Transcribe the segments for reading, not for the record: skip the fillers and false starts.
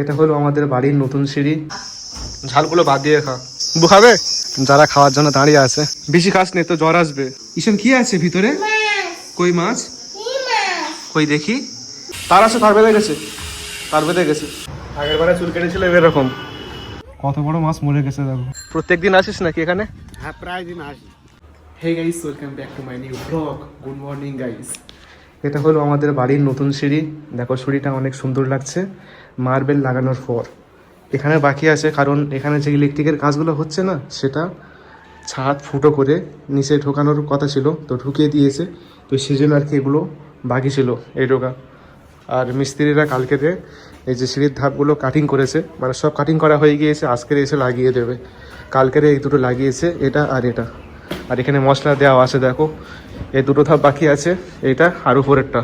এটা হলো আমাদের বাড়ির নতুন সিঁড়ি। ঝালগুলো বাদ দিয়ে খা, খাবে যারা খাওয়ার জন্য দাঁড়িয়ে আছে। বেশি খাস নে তো জ্বর আসবে। ঈশান কি আছে ভিতরে? কই মাছ? কই দেখি। তার আছে, তার বেঁধে গেছে, তার বেঁধে গেছে। আগের বারে চুল কেটেছিল এরকম। কত বড় মাছ মরে গেছে দেখো। প্রত্যেকদিন আসিস নাকি এখানে? হ্যাঁ, প্রায় দিন আসি। Hey guys, welcome back to my new blog. Good morning guys. এটা হলো আমাদের বাড়ির নতুন সিঁড়ি। দেখো সিঁড়িটা অনেক সুন্দর লাগছে মার্বেল লাগানোর পর। এখানে বাকি আছে কারণ এখানে যে ইলেকট্রিকের কাজগুলো হচ্ছে না, সেটা ছাদ ফুটো করে নিচে ঢোকানোর কথা ছিল, তো ঢুকিয়ে দিয়েছে। তো সেই জন্য আর কি এগুলো বাকি ছিল এই ঢোকা। আর মিস্ত্রিরা কালকেতে এই যে সিঁড়ির ধাপগুলো কাটিং করেছে, মানে সব কাটিং করা হয়ে গিয়েছে, আজকের এসে লাগিয়ে দেবে। কালকের এই দুটো লাগিয়েছে, এটা আর এটা। আর এখানে মশলা দেওয়া আছে দেখো। এই দুটো ধাপ বাকি আছে, এইটা আর উপরেরটা।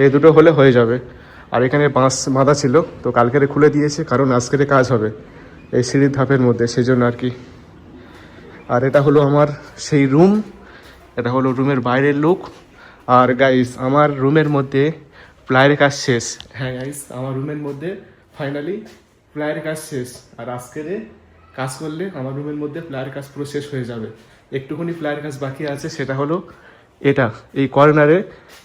এই দুটো হলে হয়ে যাবে। আর এখানে বাঁশ বাঁধা ছিল, তো কালকেরে খুলে দিয়েছে কারণ আজকের কাজ হবে এই সিঁড়ির ধাপের মধ্যে, সেই জন্য আর কি। আর এটা হলো আমার সেই রুম, এটা হলো রুমের বাইরের লুক। আর গাইস, আমার রুমের মধ্যে প্লায়ের কাজ শেষ। হ্যাঁ গাইস, আমার রুমের মধ্যে ফাইনালি প্লায়ের কাজ শেষ। আর আজকের কাজ করলে আমার রুমের মধ্যে প্লায়ের কাজ পুরো শেষ হয়ে যাবে। একটুখানি প্লায়ের কাজ বাকি আছে, সেটা হলো এটা, এই কর্নারে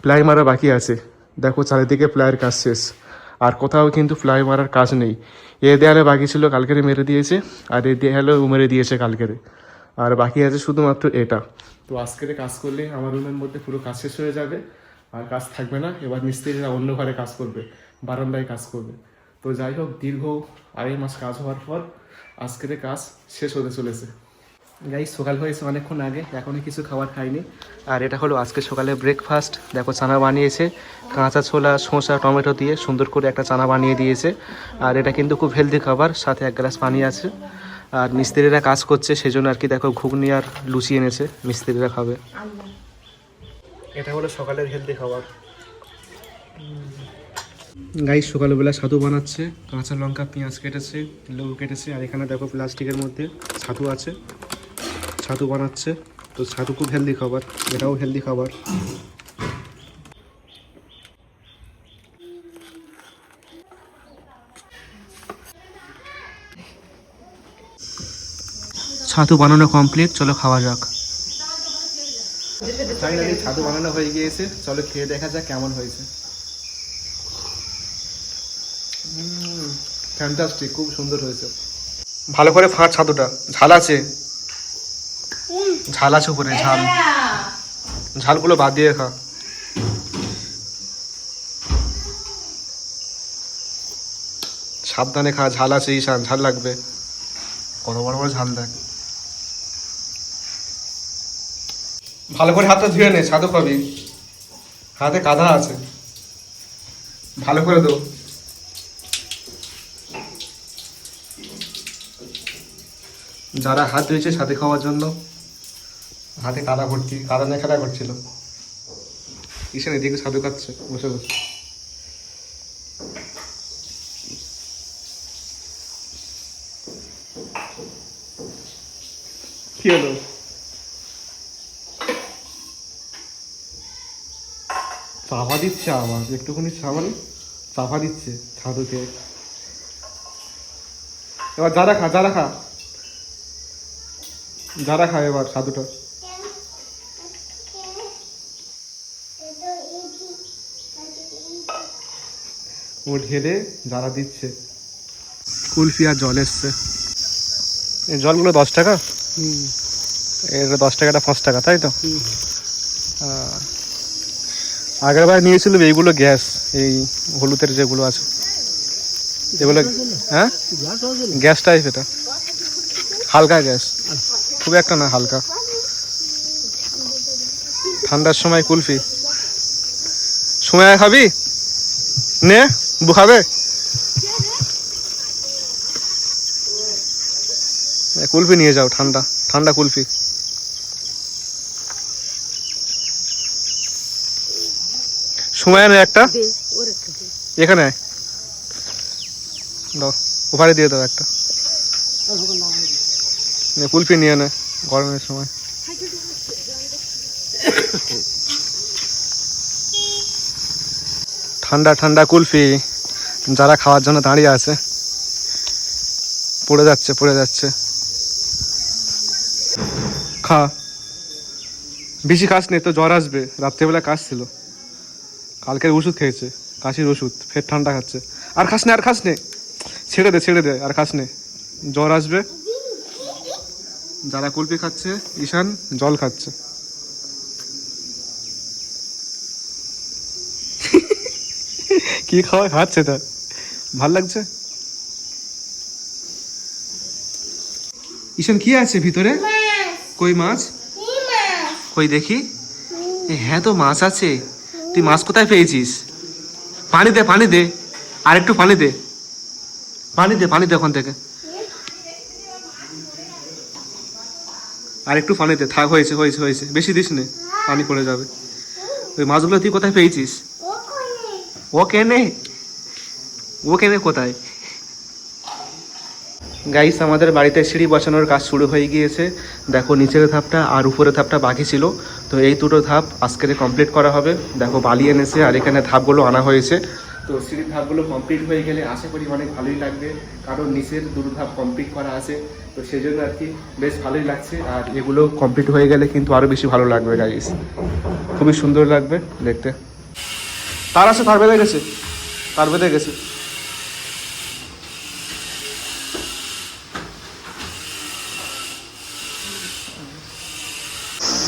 প্লাই মারা বাকি আছে। দেখো চারিদিকে প্লায়ের কাজ শেষ, আর কোথাও কিন্তু প্লাই মারার কাজ নেই। এ দেয়ালে বাকি ছিল, কালকেরে মেরে দিয়েছে। আর এই দেয়ালেও মেরে দিয়েছে কালকেরে। আর বাকি আছে শুধুমাত্র এটা। তো আজকের কাজ করলে আমার রুমের মধ্যে পুরো কাজ শেষ হয়ে যাবে, আর কাজ থাকবে না। এবার মিস্ত্রিরা অন্য ঘরে কাজ করবে, বারান্দায় কাজ করবে। তো যাই হোক, দীর্ঘ 2.5 মাস কাজ হওয়ার পর আজকের কাজ শেষ হতে চলেছে। গাইস, সকাল হয়েছে অনেকক্ষণ আগে, এখনও কিছু খাবার খাইনি। আর এটা হলো আজকে সকালে ব্রেকফাস্ট। দেখো চানা বানিয়েছে, কাঁচা ছোলা, শসা, টমেটো দিয়ে সুন্দর করে একটা চানা বানিয়ে দিয়েছে। আর এটা কিন্তু খুব হেলদি খাবার, সাথে 1 গ্লাস পানি আছে। আর মিস্ত্রিরা কাজ করছে, সেজন্য আর কি দেখো ঘুগনি আর লুচি এনেছে, মিস্ত্রিরা খাবে। এটা হলো সকালের হেলদি খাবার। গাইস, সকালবেলা ছাতু বানাচ্ছে, কাঁচা লঙ্কা, পেঁয়াজ কেটেছে, লেবু কেটেছে। আর এখানে দেখো প্লাস্টিকের মধ্যে ছাতু আছে, ছাতু বানাচ্ছে। তো ছাতু খুব হেলদি খাবার, এটাও হেলদি খাবার। ছাতু বানানো কমপ্লিট, চলো খাওয়া যাক। ফাইনালি ছাতু বানানো হয়ে গিয়েছে, চলো খেয়ে দেখা যাক কেমন হয়েছে। ফ্যান্টাস্টিক, খুব সুন্দর হয়েছে। ভালো করে ফাঁট ছাতুটা, ঝাল আছে, ঝাল আছে উপরে, ঝাল। ঝালগুলো বাদ দিয়ে খা। সাবধানে খা, ঝাল আছে ঈশান, ঝাল লাগবে। কত বড় বড় ঝাল দেখ। ভালো করে হাতটা ধুয়ে নে, ছাতু খাবি। হাতে কাদা আছে, ভালো করে দো। যারা হাত ধুয়েছে সাথে খাওয়ার জন্য, হাতে কাদা ভর্তি, কাদা নিয়ে খেলা করছিল। ঈশান এদিকে ছাতু খাচ্ছে বসে বসে। কি হলো? চাপা দিচ্ছে আমার, একটুখানি সামান্য চাপা দিচ্ছে ছাতুকে। এবার যারা খা, যারা খা, যারা খা এবার ছাতুটা। ও ঢেলে যারা দিচ্ছে। কুলফি আর জল এসছে। এই জলগুলো 10 টাকা, এটা 10 টাকাটা 5 টাকা, তাই তো? আগের বার নিয়েছিলাম এইগুলো গ্যাস, এই হলুদের যেগুলো আছে এগুলো। হ্যাঁ, গ্যাস টাইপ, এটা হালকা গ্যাস, খুব একটা না, হালকা। ঠান্ডার সময় কুলফি সময় খাবি নে, বু খাবে কুলফি নিয়ে যাও, ঠান্ডা ঠান্ডা কুলফি। সময় নেই একটা, এখানে দাও, ওখানে দিয়ে দাও একটা কুলফি নিয়ে নে গরমের সময়। ঠান্ডা ঠান্ডা কুলফি, যারা খাওয়ার জন্য দাঁড়িয়ে আছে। পড়ে যাচ্ছে পড়ে যাচ্ছে। খা, বেশি খাস নে তো জ্বর আসবে। রাত্রেবেলা কাশ ছিল, কালকের ওষুধ খেয়েছে, কাশির ওষুধ, ফের ঠান্ডা খাচ্ছে। আর খাস নে আর খাস নে, ছেড়ে দে ছেড়ে দে, আর খাস নে, জ্বর আসবে। যারা কুলপি খাচ্ছে, ঈশান জল খাচ্ছে। কি খাওয়া খাচ্ছে তা ভাল লাগছে। ঈশান কি আছে ভিতরে? কই মাছ? কই দেখি। হ্যাঁ তো মাছ আছে। তুই মাছ কোথায় পেয়েছিস? পানি দে পানি দে, আর একটু পানি দে, পানি দে পানি দে ওখান থেকে, আর একটু পানি দে। থাক, হয়েছে হয়েছে হয়েছে, বেশি দিস নে, পানি পড়ে যাবে। ওই মাছগুলো তুই কোথায় পেয়েছিস? ও কেনে, ও কেনে কোথায়? গাইস, আমাদের বাড়িতে সিঁড়ি বসানোর কাজ শুরু হয়ে গিয়েছে। দেখো নিচের ধাপটা আর উপরের ধাপটা বাকি ছিল, তো এই দুটো ধাপ আজকের কমপ্লিট করা হবে। দেখো বালি এনেছে আর এখানে ধাপগুলো আনা হয়েছে। তো সিঁড়ির ধাপগুলো কমপ্লিট হয়ে গেলে আশা করি অনেক ভালোই লাগবে, কারণ নিচের দুটো ধাপ কমপ্লিট করা আছে। তো সেই জন্য আর কি বেশ ভালোই লাগছে। আর এগুলো কমপ্লিট হয়ে গেলে কিন্তু আরও বেশি ভালো লাগবে গাইস, খুবই সুন্দর লাগবে দেখতে। তার আছে, তার বেঁধে গেছে, তার বেঁধে গেছে।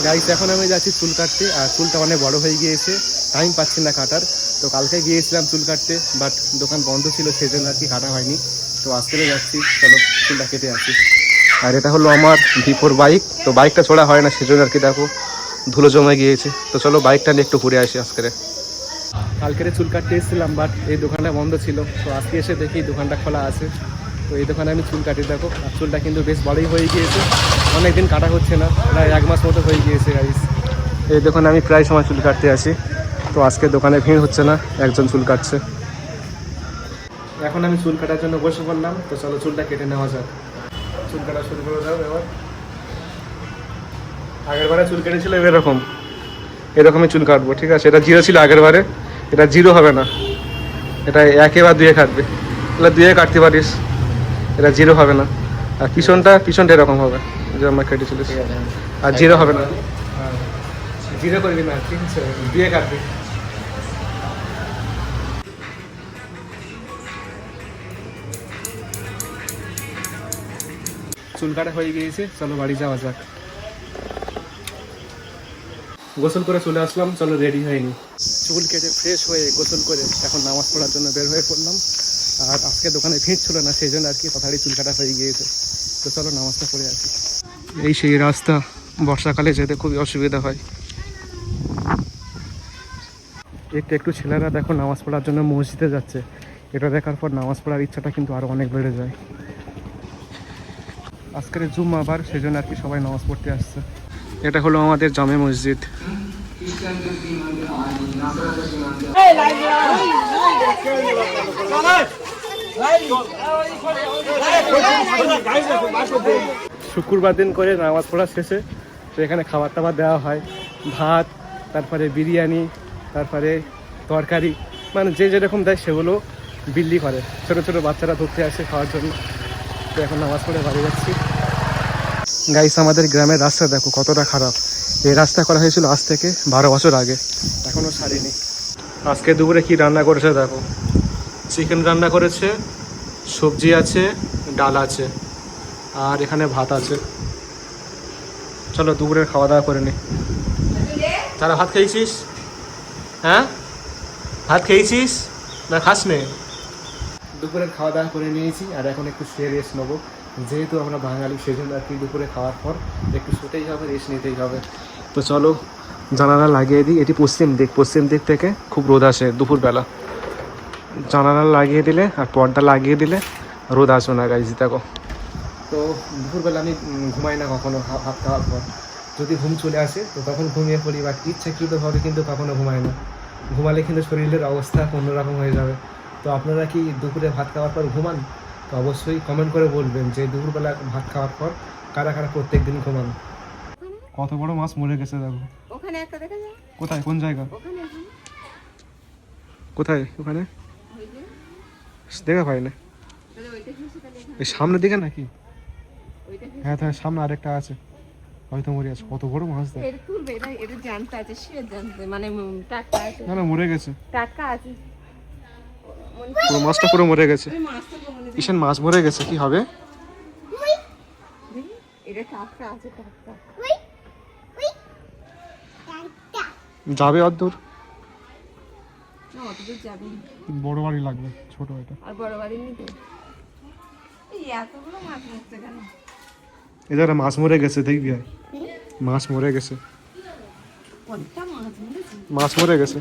গাইস, এখন আমি যাচ্ছি চুল কাটতে, আর চুলটা অনেক বড় হয়ে গিয়েছে, টাইম পাচ্ছি না কাটার। তো কালকে গিয়েছিলাম চুল কাটতে, বাট দোকান বন্ধ ছিল, সেই জন্য আর কি কাটা হয়নি। তো আজকে যাচ্ছি, চলো চুলটা কেটে আসি। আর এটা হলো আমার V4 বাইক। তো বাইকটা ছোড়া হয় না, সেজন্য আর কি দেখো ধুলো জমে গিয়েছে। তো চলো বাইকটা নিয়ে একটু ঘুরে আসি আজকে। কালকের চুল কাটতে এসেছিলাম, বাট এই দোকানটা বন্ধ ছিল। তো আজকে এসে দেখি দোকানটা খোলা আছে। তো এই দোকানে আমি চুল কাটি। দেখো আর চুলটা কিন্তু বেশ বড়ই হয়ে গিয়েছে, অনেকদিন কাটা হচ্ছে না, প্রায় 1 মাস মতো হয়ে গিয়েছে গাইস। এই দোকানে আমি প্রায় সময় চুল কাটতে আসি। তো আজকে দোকানে ভিড় হচ্ছে না, একজন চুল কাটছে। এখন আমি চুল কাটার জন্য বসে পড়লাম। তো চলো চুলটা কেটে নেওয়া যাক। চুল কাটা শুরু করে দাও এবার। আগের বারে চুল কেটেছিল এরকম, এরকমই চুল কাটবো, ঠিক আছে? এটা 0 ছিল আগের বারে, এটা 0 হবে না, এটা 1 বা 2 কাটবে। তাহলে 2 কাটতে পারিস, এটা 0 হবে না। আর পিছনটা এরকম হবে, যে আমার কেটেছিল, আর 0 হবে না। 0 করবি না, ঠিক আছে? 2 কাটবি। চুল কাটা হয়ে গিয়েছে, চলো বাড়ি যাওয়া যাক। গোসল করে চলে আসলাম, চলো রেডি হয়নি। চুল কেটে ফ্রেশ হয়ে গোসল করে এখন নামাজ পড়ার জন্য বের হয়ে পড়লাম। আর আজকে দোকানে ভিড় ছিল না, সেই জন্য আর কি তাড়াতাড়ি চুল কাটা হয়ে গিয়েছে। তো চলো নামাজটা পড়ে আসি। এই সেই রাস্তা, বর্ষাকালে যেতে খুবই অসুবিধা হয়। একটু ছেলেরা দেখো নামাজ পড়ার জন্য মসজিদে যাচ্ছে। এটা দেখার পর নামাজ পড়ার ইচ্ছাটা কিন্তু আরও অনেক বেড়ে যায়। আজকের জুম্মাবার, সেই জন্য আর কি সবাই নামাজ পড়তে আসছে। এটা হলো আমাদের জামে মসজিদ। শুক্রবার দিন করে নামাজ পড়া শেষে তো এখানে খাবার টাবার দেওয়া হয়, ভাত, তারপরে বিরিয়ানি, তারপরে তরকারি, মানে যে যেরকম দেয় সেগুলো বিল্লি করে। ছোটো ছোটো বাচ্চারা ধরতে আসে খাওয়ার জন্য। তো এখন নামাজ পড়ে বাড়ি যাচ্ছি। গাইস, আমাদের গ্রামের রাস্তা দেখো কতটা খারাপ। এই রাস্তা করা হয়েছিল আজ থেকে 12 বছর আগে, এখনও সারেনি। আজকে দুপুরে কি রান্না করেছে দেখো, চিকেন রান্না করেছে, সবজি আছে, ডাল আছে, আর এখানে ভাত আছে। চলো দুপুরের খাওয়া দাওয়া করে নি। তারা ভাত খেয়েছিস? হ্যাঁ, ভাত খেয়েছিস না খাস নে? দুপুরের খাওয়া দাওয়া করে নিয়েছি, আর এখন একটু শুয়ে রেস্ট নেবো। যেহেতু আমরা বাঙালি, সেজন্য আর কি দুপুরে খাওয়ার পর একটু শুতেই হবে, রেস্ট নিতেই হবে। তো চলো জানালা লাগিয়ে দিই। এটি পশ্চিম দিক থেকে খুব রোদ আসে দুপুরবেলা। জানালা লাগিয়ে দিলে আর পর্দা লাগিয়ে দিলে রোদ আসবে না গাইজ। দেখো তো দুপুরবেলা আমি ঘুমাই না কখনো ভাত খাওয়ার পর। যদি ঘুম চলে আসে তো তখন ঘুমিয়ে পড়ি, বা ইচ্ছাকৃতভাবে কিন্তু কখনো ঘুমাই না। ঘুমালে কিন্তু শরীরের অবস্থা অন্যরকম হয়ে যাবে। তো আপনারা কি দুপুরে ভাত খাওয়ার পর ঘুমান? তো অবশ্যই কমেন্ট করে বলবেন যে দুপুরবেলা ভাত খাওয়ার পর কারা কারা প্রত্যেক দিন ঘুমান। কত বড় মাছ মরে গেছে দেখো। ওখানে একটা দেখা যায়। কোথায়, কোন জায়গা? ওখানে কোথায় ওখানে? দেখা পাই না। এই সামনের দিকে নাকি? হ্যাঁ হ্যাঁ, সামনে আরেকটা আছে, হয়তো মরে আছে। কত বড় মাছ দেখ। না না, মরে গেছে পুরো মাছটা, পুরো মরে গেছে। ঈশান মাছ মরে গেছে, কি হবে? যাবে অদ্দূর? বড় বাড়ি লাগবে, ছোট এটা। আর বড় বাড়ি নিতে এতগুলো মাছ মরছে কেন? এদের মাছ মরে গেছে, দেখবি আর মাছ মরে গেছে, মাছ মরে গেছে।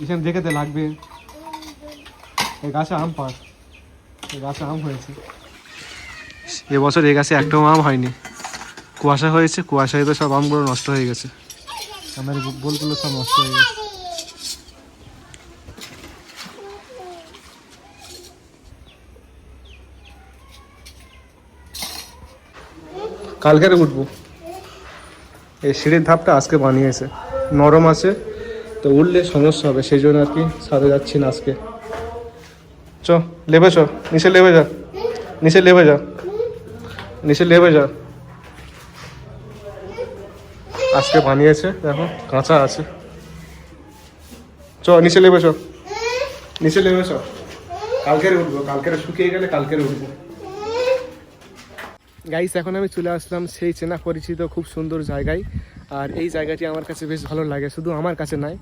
এখানে দেখে লাগবে। এই গাছে আম পাস, এই গাছে আম হয়েছে এবছর। এই গাছে একটাও আম হয়নি, কুয়াশা হয়েছে, কুয়াশায় তো সব আমগুলো নষ্ট হয়ে গেছে। আমার বলগুলো সব নষ্ট হয়ে গেছে। কালকের উঠবো। এই সিঁড়ির ধাপটা আজকে বানিয়েছে, নরম আছে তো উঠলে সমস্যা হবে, সেই জন্য আর কি ছাদে যাচ্ছি না আজকে। চ লেবে চ, নিচে লেবে যা, নিচে লেবে যা, নিচে লেবে যা। আজকে বানিয়েছে দেখো, কাঁচা আছে। চ নিচে লেবে চ, নিচে লেবে চ। কালকের উঠবো, কালকের শুকিয়ে গেলে কালকের উঠবো। গাইস, এখন আমি চলে আসলাম সেই চেনা পরিচিত খুব সুন্দর জায়গায়। আর এই জায়গাটি আমার কাছে বেশ ভালো লাগে, শুধু আমার কাছে নয়,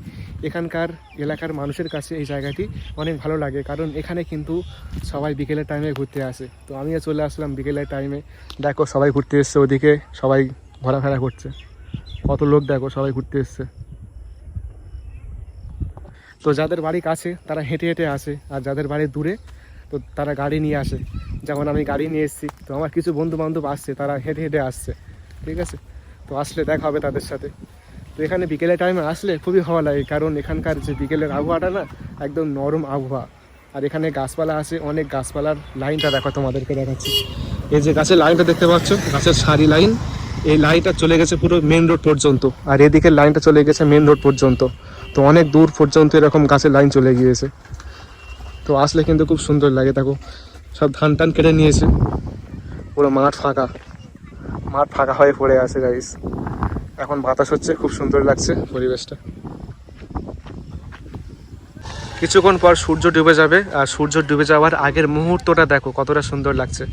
এখানকার এলাকার মানুষের কাছে এই জায়গাটি অনেক ভালো লাগে। কারণ এখানে কিন্তু সবাই বিকেলের টাইমে ঘুরতে আসে। তো আমিও চলে আসলাম বিকেলের টাইমে। দেখো সবাই ঘুরতে এসছে, ওদিকে সবাই ঘোরাফেরা করছে, কত লোক দেখো, সবাই ঘুরতে এসছে। তো যাদের বাড়ি কাছে তারা হেঁটে হেঁটে আসে, আর যাদের বাড়ি দূরে তো তারা গাড়ি নিয়ে আসে। যেমন আমি গাড়ি নিয়ে এসেছি, তো আমার কিছু বন্ধু বান্ধব আসছে, তারা হেঁটে হেঁটে আসছে। ঠিক আছে, তো আসলে দেখা হবে তাদের সাথে। তো এখানে বিকেলের টাইমে আসলে খুবই ভালো লাগে, কারণ এখানকার যে বিকেলের আবহাওয়াটা না, একদম নরম আবহাওয়া। আর এখানে গাছপালা আছে, অনেক গাছপালার লাইনটা দেখো, তোমাদেরকে দেখাচ্ছি। এই যে গাছের লাইনটা দেখতে পাচ্ছ, গাছের সারি লাইন, এই লাইনটা চলে গেছে পুরো মেন রোড পর্যন্ত, আর এদিকের লাইনটা চলে গেছে মেন রোড পর্যন্ত। তো অনেক দূর পর্যন্ত এরকম গাছের লাইন চলে গিয়েছে। তো আসলে কিন্তু খুব সুন্দর লাগে। দেখো সব ধান টান কেটে নিয়েছে, পুরো মাঠ ফাঁকা, মাঠ ফাঁকা হয়ে পড়ে আছে গাইস। এখন বাতাস হচ্ছে, খুব সুন্দর লাগছে পরিবেশটা। কিছুক্ষণ পর সূর্য ডুবে যাবে, আর সূর্য ডুবে যাওয়ার আগের মুহূর্তটা দেখো কতটা সুন্দর লাগছে।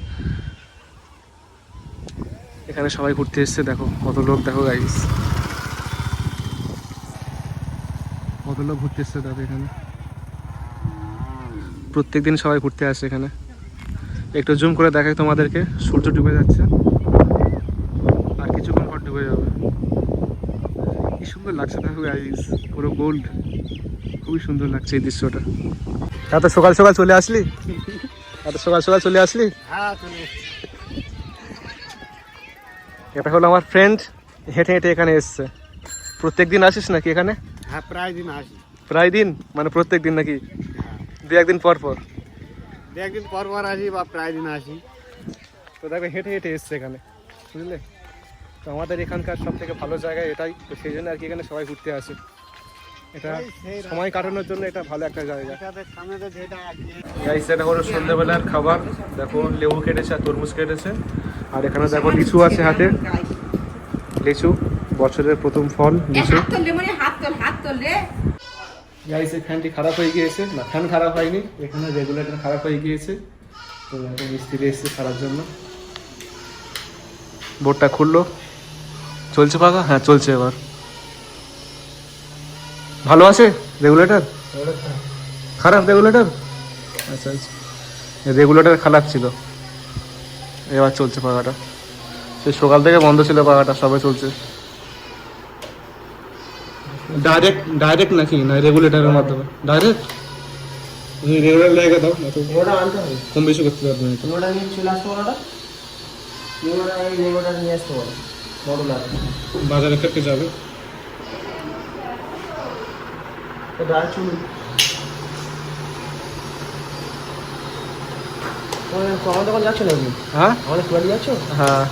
এখানে সবাই ঘুরতে এসছে, দেখো কত লোক, দেখো গাইস কত লোক ঘুরতে এসছে। দেখো এখানে প্রত্যেকদিন সবাই ঘুরতে আসে এখানে। একটু জুম করে দেখাই তোমাদেরকে, সূর্য ডুবে যাচ্ছে, আর কিছুক্ষণ পর ডুবে যাবে। কি সুন্দর লাগছে দেখো গাইস, পুরো গোল্ড, খুবই সুন্দর লাগছে এই দৃশ্যটা। এত সকাল সকাল চলে আসলি, এত সকাল সকাল চলে আসলি? এটা হলো আমার ফ্রেন্ড, হেঁটে হেঁটে এখানে এসছে। প্রত্যেক দিন আসিস নাকি এখানে? হ্যাঁ, প্রায় দিন আসি। প্রায় দিন মানে প্রত্যেক দিন নাকি? দু একদিন পর পর? দু একদিন পর পর আসি বা প্রায় দিন আসি। তো দেখো হেঁটে হেঁটে এসছে এখানে, বুঝলে? তো আমাদের এখানকার সব থেকে ভালো জায়গা এটাই, তো সেই জন্য আর কি এখানে সবাই ঘুরতে আসে। এটা সময় কাটানোর জন্য এটা ভালো একটা জায়গা। গাইস, এটা হলো সন্ধ্যাবেলার খাবার। দেখো লেবু কেটেছে আর তরমুজ কেটেছে, আর এখানে দেখো লিচু আছে হাতে, লিচু, বছরের প্রথম ফল লিচু। গাইস, এই ফ্যানটি খারাপ হয়ে গিয়েছে, না ফ্যান খারাপ হয়নি, এখানে রেগুলেটর খারাপ হয়ে গিয়েছে, তো এখন মিস্ত্রি এসেছে সারার জন্য। বোর্ডটা খুললো, চলছে পাখা? হ্যাঁ চলছে। এবার ভালো আছে রেগুলেটর? খারাপ রেগুলেটর? আচ্ছা আচ্ছা, রেগুলেটর খারাপ ছিল, এবার চলছে পাখাটা। সেই সকাল থেকে বন্ধ ছিল পাখাটা, সবে চলছে। ডাইরেক্ট নাকি না রেগুলেটরের মাধ্যমে? ডাইরেক্ট রেগুলেটর লেগে দাও, না তো কম বেশি করতে পারবে না। ওটা নিয়ে চলে আসতে পারো, ওটা নিয়ে আসতে পারো, মডুলার বাজারে থেকে যাবে। আমার দোকান যাচ্ছ নাকি? হ্যাঁ আমাদের ফুয়ালি যাচ্ছ? হ্যাঁ,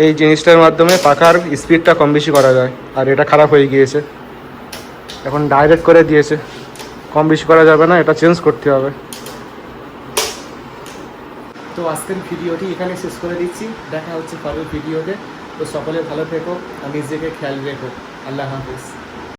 এই জিনিসটার মাধ্যমে পাখার স্পিডটা কম বেশি করা যায়, আর এটা খারাপ হয়ে গিয়েছে। এখন ডাইরেক্ট করে দিয়েছে, কম বেশি করা যাবে না, এটা চেঞ্জ করতে হবে। তো আজকের ভিডিওটি এখানে শেষ করে দিচ্ছি, দেখা হচ্ছে পরের ভিডিওতে। তো সকলে ভালো থেকো আর নিজেকে খেয়াল রেখো। আল্লাহ হাফিজ।